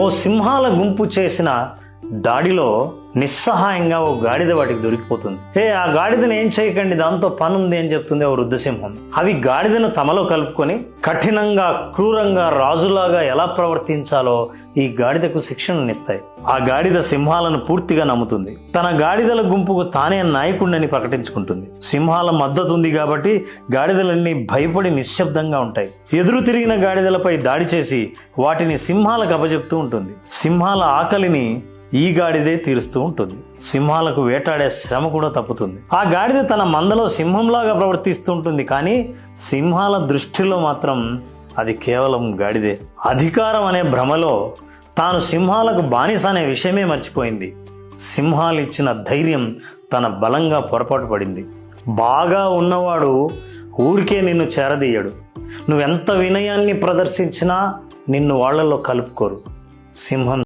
ఓ సింహాల గుంపు చేసిన దాడిలో నిస్సహాయంగా ఓ గాడిద వాటికి దొరికిపోతుంది. ఆ గాడిదను ఏం చేయకండి, దాంతో పనుంది అని చెప్తుంది ఓ వృద్ధసింహం. అవి గాడిదను తమలో కలుపుకొని కఠినంగా క్రూరంగా రాజులాగా ఎలా ప్రవర్తించాలో ఈ గాడిదకు శిక్షణనిస్తాయి. ఆ గాడిద సింహాలను పూర్తిగా నమ్ముతుంది. తన గాడిదల గుంపుకు తానే నాయకుడిని ప్రకటించుకుంటుంది. సింహాల మద్దతు ఉంది కాబట్టి గాడిదలన్నీ భయపడి నిశ్శబ్దంగా ఉంటాయి. ఎదురు తిరిగిన గాడిదలపై దాడి చేసి వాటిని సింహాలకు అప్పజెప్తూ ఉంటుంది. సింహాల ఆకలిని ఈ గాడిదే తీరుస్తూ ఉంటుంది. సింహాలకు వేటాడే శ్రమ కూడా తప్పుతుంది. ఆ గాడిద తన మందలో సింహంలాగా ప్రవర్తిస్తూ ఉంటుంది, కానీ సింహాల దృష్టిలో మాత్రం అది కేవలం గాడిదే. అధికారం అనే భ్రమలో తాను సింహాలకు బానిస అనే విషయమే మర్చిపోయింది. సింహాలు ఇచ్చిన ధైర్యం తన బలంగా పొరపాటు పడింది. బాగా ఉన్నవాడు ఊరికే నిన్ను చేరదీయడు. నువ్వెంత వినయాన్ని ప్రదర్శించినా నిన్ను వాళ్లలో కలుపుకోరు. సింహం